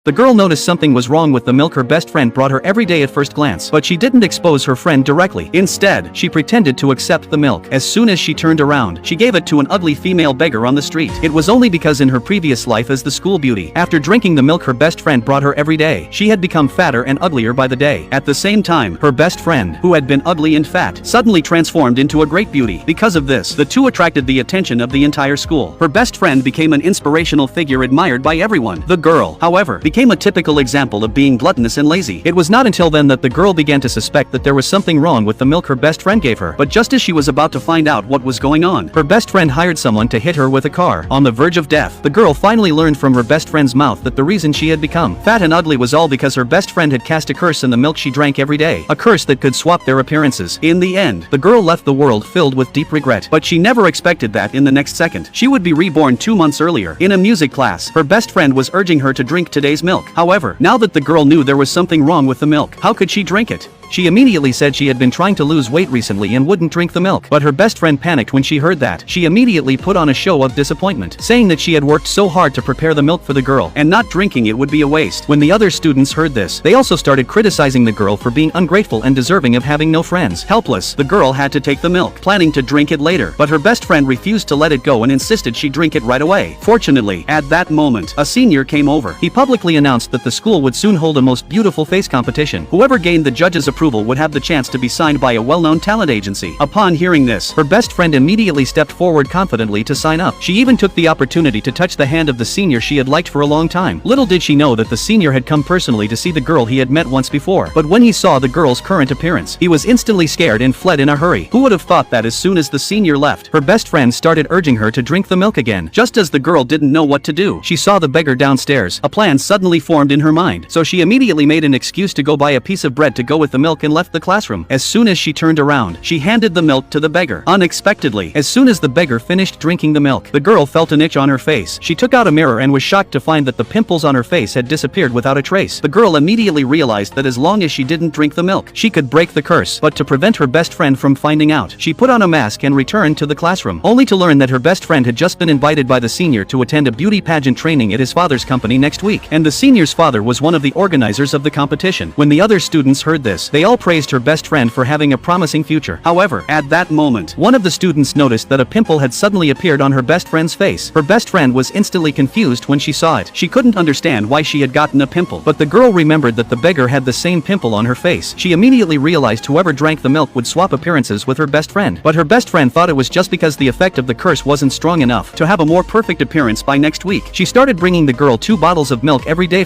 The girl noticed something was wrong with the milk her best friend brought her every day at first glance, but she didn't expose her friend directly. Instead, she pretended to accept the milk. As soon as she turned around, she gave it to an ugly female beggar on the street. It was only because in her previous life as the school beauty, after drinking the milk her best friend brought her every day, she had become fatter and uglier by the day. At the same time, her best friend, who had been ugly and fat, suddenly transformed into a great beauty. Because of this, the two attracted the attention of the entire school. Her best friend became an inspirational figure admired by everyone. The girl, however, became a typical example of being gluttonous and lazy. It was not until then that the girl began to suspect that there was something wrong with the milk her best friend gave her. But just as she was about to find out what was going on, her best friend hired someone to hit her with a car. On the verge of death, the girl finally learned from her best friend's mouth that the reason she had become fat and ugly was all because her best friend had cast a curse in the milk she drank every day. A curse that could swap their appearances. In the end, the girl left the world filled with deep regret. But she never expected that in the next second, she would be reborn 2 months earlier. In a music class, her best friend was urging her to drink today's milk. However, now that the girl knew there was something wrong with the milk, how could she drink it? She immediately said she had been trying to lose weight recently and wouldn't drink the milk. But her best friend panicked when she heard that. She immediately put on a show of disappointment, saying that she had worked so hard to prepare the milk for the girl, and not drinking it would be a waste. When the other students heard this, they also started criticizing the girl for being ungrateful and deserving of having no friends. Helpless, the girl had to take the milk, planning to drink it later. But her best friend refused to let it go and insisted she drink it right away. Fortunately, at that moment, a senior came over. He publicly announced that the school would soon hold a most beautiful face competition. Whoever gained the judges' approval would have the chance to be signed by a well-known talent agency. Upon hearing this, her best friend immediately stepped forward confidently to sign up. She even took the opportunity to touch the hand of the senior she had liked for a long time. Little did she know that the senior had come personally to see the girl he had met once before. But when he saw the girl's current appearance, he was instantly scared and fled in a hurry. Who would have thought that as soon as the senior left, her best friend started urging her to drink the milk again. Just as the girl didn't know what to do, she saw the beggar downstairs. A plan suddenly formed in her mind, so she immediately made an excuse to go buy a piece of bread to go with the milk and left the classroom. As soon as she turned around, she handed the milk to the beggar. Unexpectedly, as soon as the beggar finished drinking the milk, the girl felt an itch on her face. She took out a mirror and was shocked to find that the pimples on her face had disappeared without a trace. The girl immediately realized that as long as she didn't drink the milk, she could break the curse. But to prevent her best friend from finding out, she put on a mask and returned to the classroom, only to learn that her best friend had just been invited by the senior to attend a beauty pageant training at his father's company next week, and the senior's father was one of the organizers of the competition. When the other students heard this, they all praised her best friend for having a promising future. However, at that moment, one of the students noticed that a pimple had suddenly appeared on her best friend's face. Her best friend was instantly confused when she saw it. She couldn't understand why she had gotten a pimple, but the girl remembered that the beggar had the same pimple on her face. She immediately realized whoever drank the milk would swap appearances with her best friend. But her best friend thought it was just because the effect of the curse wasn't strong enough to have a more perfect appearance by next week. She started bringing the girl 2 bottles of milk every day from